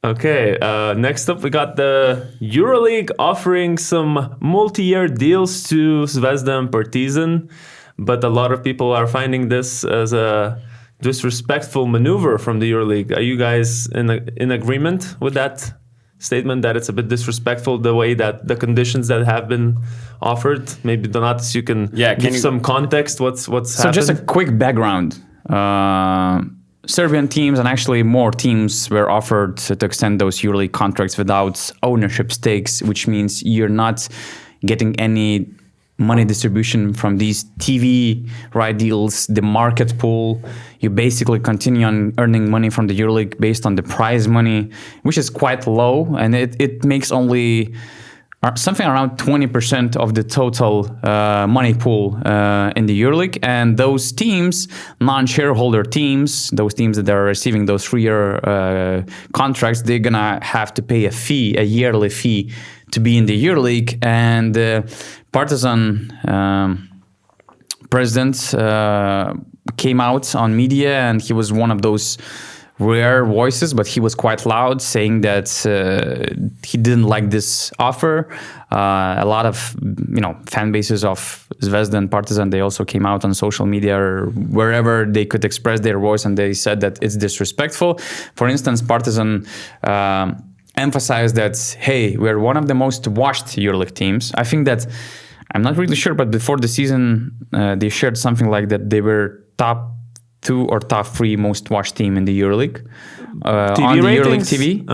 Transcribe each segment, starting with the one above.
Okay, next up we got the EuroLeague offering some multi-year deals to Zvezda and Partizan, but a lot of people are finding this as a disrespectful maneuver from the EuroLeague. Are you guys in agreement with that statement, that it's a bit disrespectful the way that the conditions that have been offered? Maybe Donatas, you can give some context. What's happened? Just a quick background. Serbian teams and actually more teams were offered to extend those EuroLeague contracts without ownership stakes, which means you're not getting any money distribution from these TV right deals, the market pool. You basically continue on earning money from the EuroLeague based on the prize money, which is quite low, and it makes only something around 20% of the total money pool in the EuroLeague. And those teams, non-shareholder teams, those teams that are receiving those 3-year contracts, they're going to have to pay a yearly fee to be in the EuroLeague. And Partizan president came out on media, and he was one of those rare voices, but he was quite loud, saying that he didn't like this offer. A lot of fan bases of Zvezda and Partizan, they also came out on social media or wherever they could express their voice, and they said that it's disrespectful. For instance, Partizan emphasized that, hey, we're one of the most watched EuroLeague teams. I think that, I'm not really sure, but before the season, they shared something like that they were top 2 or top 3 most watched team in the EuroLeague on the EuroLeague TV.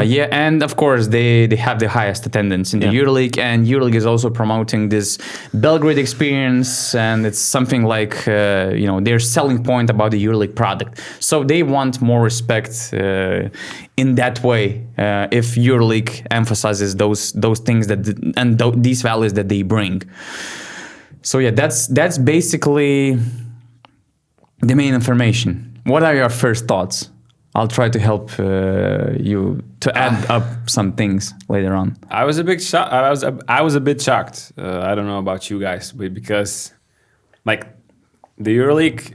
Yeah, and of course they have the highest attendance in the EuroLeague, and EuroLeague is also promoting this Belgrade experience, and it's something like their selling point about the EuroLeague product. So they want more respect in that way if EuroLeague emphasizes those things these values that they bring. So yeah, that's basically the main information. What are your first thoughts? I'll try to help you to add up some things later on. I was a bit shocked. I was a bit shocked. I don't know about you guys, but because like the EuroLeague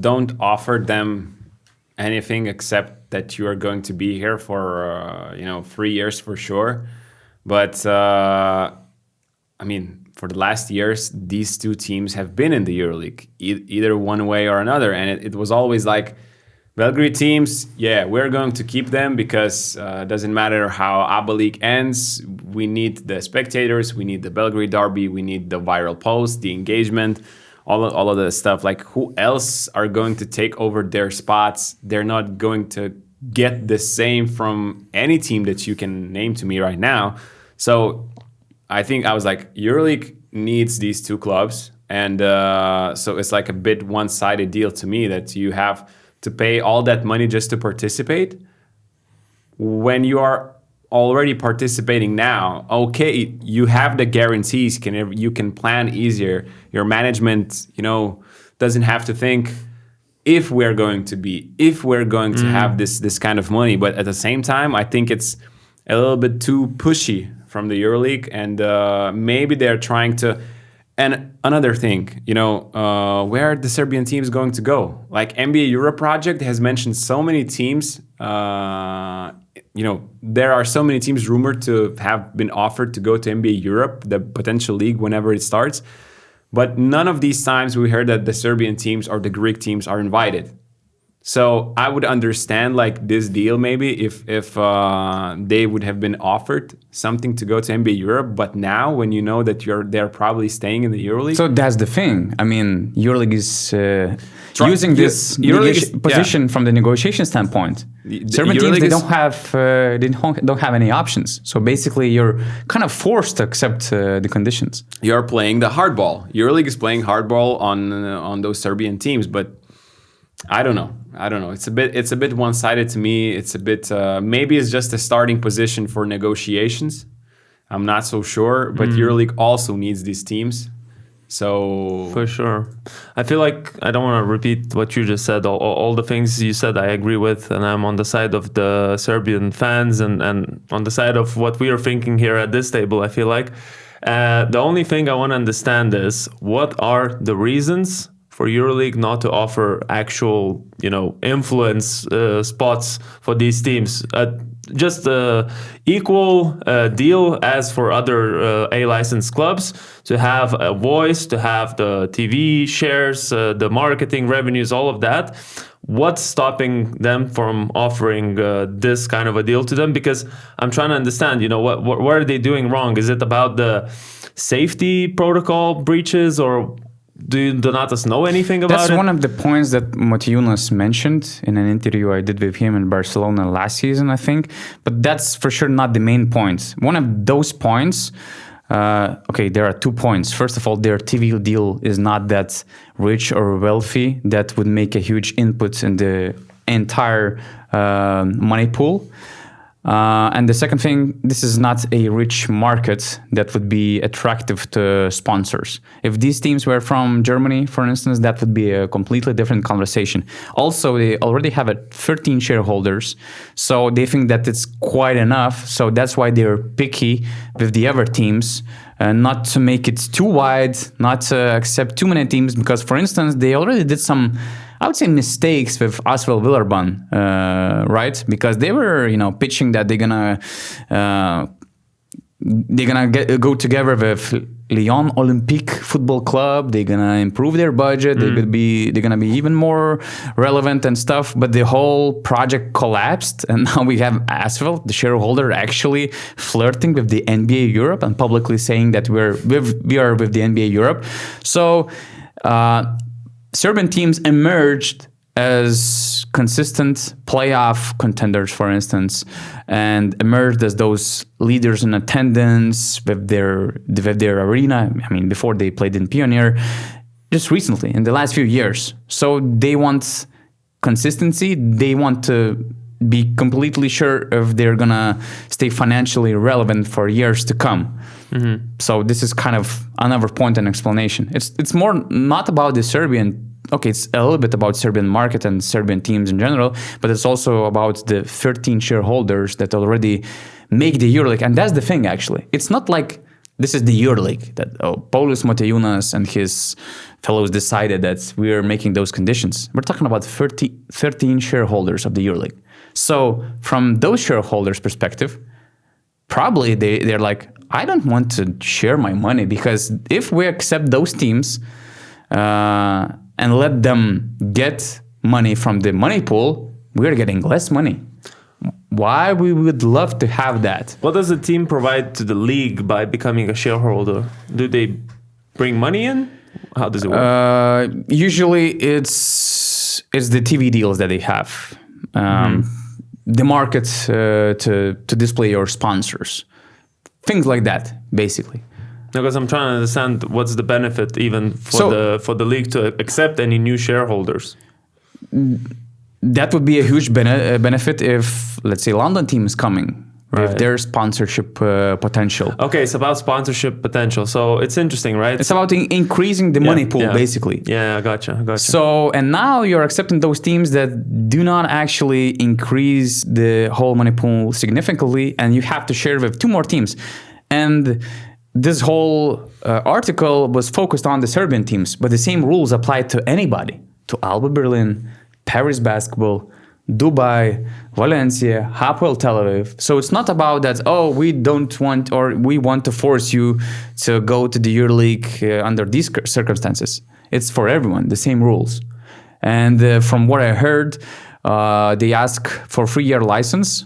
don't offer them anything except that you are going to be here for 3 years for sure. But I mean, for the last years, these two teams have been in the EuroLeague, either one way or another. And it was always like, Belgrade teams, yeah, we're going to keep them because it doesn't matter how ABA League ends. We need the spectators, we need the Belgrade derby, we need the viral post, the engagement, all of the stuff. Like, who else are going to take over their spots? They're not going to get the same from any team that you can name to me right now. So I think I was like, EuroLeague needs these two clubs. And so it's like a bit one-sided deal to me that you have to pay all that money just to participate. When you are already participating now, okay, you have the guarantees, you can plan easier. Your management, doesn't have to think if we're going to have this kind of money. But at the same time, I think it's a little bit too pushy from the EuroLeague, and maybe they're trying to. And another thing, where are the Serbian teams going to go? Like NBA Euro Project has mentioned so many teams. There are so many teams rumored to have been offered to go to NBA Europe, the potential league, whenever it starts. But none of these times we heard that the Serbian teams or the Greek teams are invited. So I would understand like this deal maybe if they would have been offered something to go to NBA Europe, but now when you know that they're probably staying in the EuroLeague. So that's the thing. I mean, EuroLeague is using this position from the negotiation standpoint. Serbian teams, they don't have any options. So basically, you're kind of forced to accept the conditions. You're playing the hardball. EuroLeague is playing hardball on those Serbian teams, but I don't know. It's a bit one-sided to me. It's a bit maybe it's just a starting position for negotiations. I'm not so sure, but EuroLeague also needs these teams. So for sure, I feel like I don't want to repeat what you just said. All the things you said, I agree with, and I'm on the side of the Serbian fans and on the side of what we are thinking here at this table. I feel like the only thing I want to understand is what are the reasons for EuroLeague not to offer actual, influence spots for these teams. Just equal deal as for other A licensed clubs, to have a voice, to have the TV shares, the marketing revenues, all of that. What's stopping them from offering this kind of a deal to them? Because I'm trying to understand, what are they doing wrong? Is it about the safety protocol breaches, or do Donatas know anything about it? That's one of the points that Motiejunas mentioned in an interview I did with him in Barcelona last season, I think. But that's for sure not the main point. One of those points, there are 2 points. First of all, their TV deal is not that rich or wealthy that would make a huge input in the entire money pool. And the second thing, this is not a rich market that would be attractive to sponsors. If these teams were from Germany, for instance, that would be a completely different conversation. Also, they already have 13 shareholders, so they think that it's quite enough. So that's why they're picky with the other teams, not to make it too wide, not to accept too many teams, because, for instance, they already did some, I would say, mistakes with Asvel Villeurbanne, right? Because they were, pitching that they're gonna go together with Lyon Olympique Football Club. They're gonna improve their budget. They're gonna be even more relevant and stuff. But the whole project collapsed, and now we have Asvel, the shareholder, actually flirting with the NBA Europe and publicly saying that we are with the NBA Europe. So Serbian teams emerged as consistent playoff contenders, for instance, and emerged as those leaders in attendance with their arena. I mean, before they played in Pioneer, just recently, in the last few years. So they want consistency. They want to be completely sure if they're gonna stay financially relevant for years to come. Mm-hmm. So this is kind of another point and explanation. It's more not about the Serbian. Okay, it's a little bit about Serbian market and Serbian teams in general, but it's also about the 13 shareholders that already make the EuroLeague. And that's the thing, actually. It's not like this is the EuroLeague that Paulius Motiejunas and his fellows decided that we are making those conditions. We're talking about 13 shareholders of the EuroLeague. So from those shareholders' perspective, probably they're like, I don't want to share my money, because if we accept those teams and let them get money from the money pool, we're getting less money. Why we would love to have that? What does the team provide to the league by becoming a shareholder? Do they bring money in? How does it work? Usually it's the TV deals that they have. The market to display your sponsors. Things like that, basically. Because I'm trying to understand what's the benefit even for the league to accept any new shareholders. That would be a huge benefit if, let's say, London team is coming, right, with their sponsorship potential. Okay, it's about sponsorship potential. So it's interesting, right? It's about increasing the money pool, basically. Yeah, I gotcha. So, and now you're accepting those teams that do not actually increase the whole money pool significantly, and you have to share with 2 more teams. And this whole article was focused on the Serbian teams, but the same rules apply to anybody, to Alba Berlin, Paris Basketball, Dubai, Valencia, Hapoel Tel Aviv. So it's not about that, we don't want, or we want to force you to go to the EuroLeague under these circumstances. It's for everyone, the same rules. And from what I heard, they ask for 3-year license.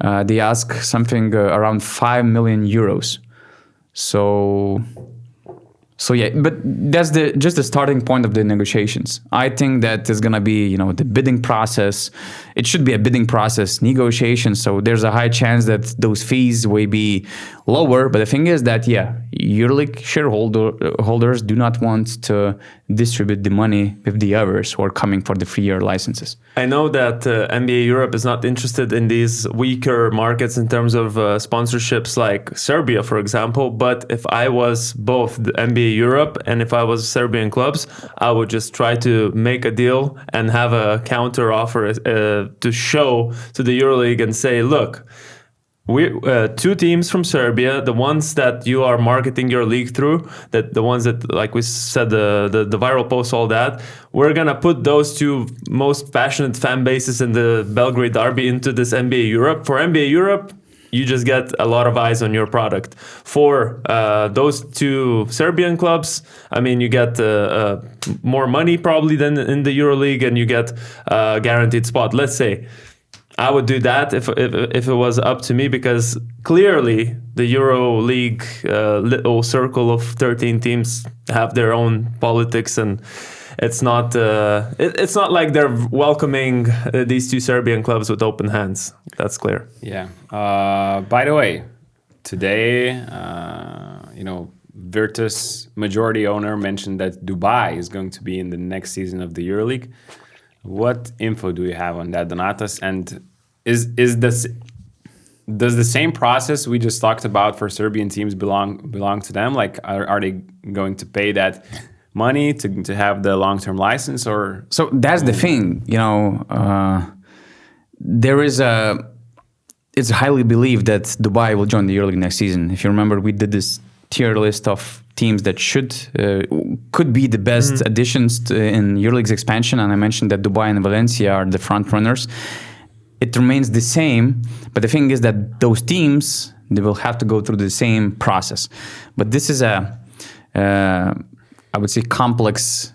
They ask something around 5 million euros. So yeah, but that's just the starting point of the negotiations. I think that is gonna be, the bidding process. It should be a bidding process, negotiation. So there's a high chance that those fees will be lower. But the thing is that, EuroLeague shareholders do not want to distribute the money with the others who are coming for the 3-year licenses. I know that NBA Europe is not interested in these weaker markets in terms of sponsorships like Serbia, for example. But if I was both the NBA Europe and if I was Serbian clubs, I would just try to make a deal and have a counter offer to show to the EuroLeague and say, look, we two teams from Serbia, the ones that you are marketing your league through, that the ones that, like we said, the viral posts, all that, we're gonna put those two most passionate fan bases in the Belgrade derby into this NBA Europe. For NBA Europe, you just get a lot of eyes on your product. For those two Serbian clubs, I mean, you get more money probably than in the EuroLeague, and you get a guaranteed spot. Let's say I would do that if it was up to me, because clearly the EuroLeague little circle of 13 teams have their own politics, and it's not like they're welcoming these two Serbian clubs with open hands. That's clear. Yeah. By the way, today, Virtus majority owner mentioned that Dubai is going to be in the next season of the EuroLeague. What info do you have on that, Donatas? And does the same process we just talked about for Serbian teams belong to them? Like, are they going to pay that money to have the long-term license, or? So that's the thing, it's highly believed that Dubai will join the EuroLeague next season. If you remember, we did this tier list of teams that could be the best additions in EuroLeague's expansion, and I mentioned that Dubai and Valencia are the front runners. It remains the same, but the thing is that those teams, they will have to go through the same process. But this is I would say, complex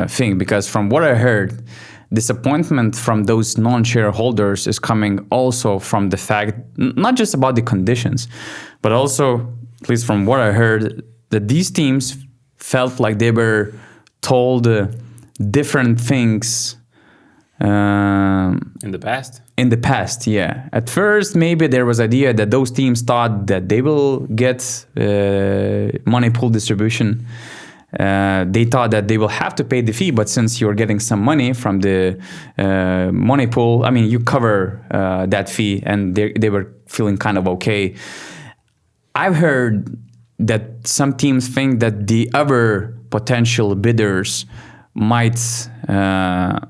thing, because from what I heard, disappointment from those non-shareholders is coming also from the fact, not just about the conditions, but also, at least from what I heard, that these teams felt like they were told different things in the past. In the past, yeah. At first, maybe there was idea that those teams thought that they will get money pool distribution. They thought that they will have to pay the fee, but since you're getting some money from the money pool, I mean, you cover that fee, and they were feeling kind of okay. I've heard that some teams think that the other potential bidders might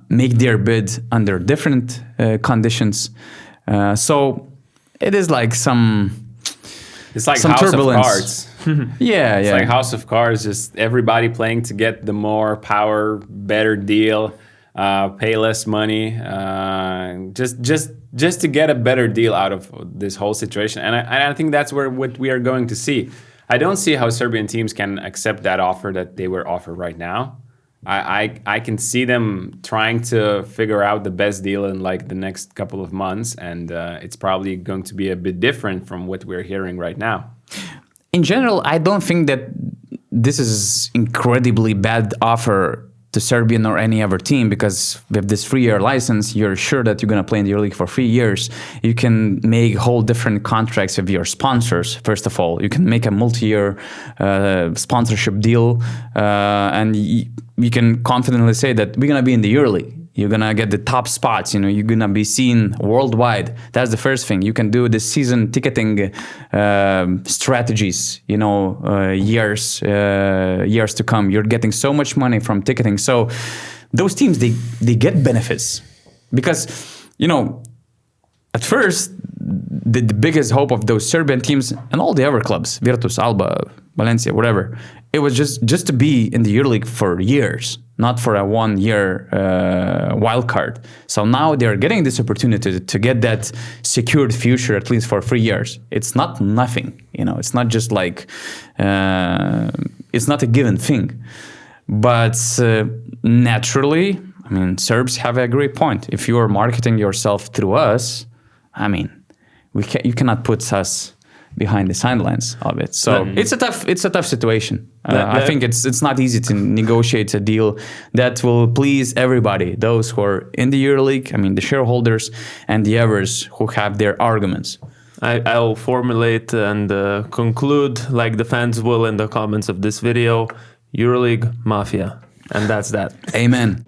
make their bid under different conditions. So it is like it's like some House turbulence. Of Cards. Yeah. It's like House of Cards, just everybody playing to get the more power, better deal, pay less money, just to get a better deal out of this whole situation. And I think that's what we are going to see. I don't see how Serbian teams can accept that offer that they were offered right now. I can see them trying to figure out the best deal in like the next couple of months, and it's probably going to be a bit different from what we're hearing right now. In general, I don't think that this is incredibly bad offer to Serbian or any other team, because with this 3-year license, you're sure that you're going to play in the EuroLeague for 3 years. You can make whole different contracts with your sponsors. First of all, you can make a multi-year sponsorship deal, and you can confidently say that we're going to be in the EuroLeague. You're going to get the top spots, you're going to be seen worldwide. That's the first thing. You can do the season ticketing strategies, years to come. You're getting so much money from ticketing. So those teams, they get benefits. Because, at first, the biggest hope of those Serbian teams and all the other clubs, Virtus, Alba, Valencia, whatever, it was just to be in the EuroLeague for years, not for a 1-year wild card. So now they're getting this opportunity to get that secured future, at least for 3 years. It's not nothing, it's not just like, it's not a given thing. But naturally, I mean, Serbs have a great point. If you are marketing yourself through us, I mean, you cannot put us behind the sidelines of it. So it's a tough situation. I think it's not easy to negotiate a deal that will please everybody, those who are in the EuroLeague, I mean the shareholders, and the others who have their arguments. I'll formulate and conclude like the fans will in the comments of this video: EuroLeague Mafia. And that's that. Amen.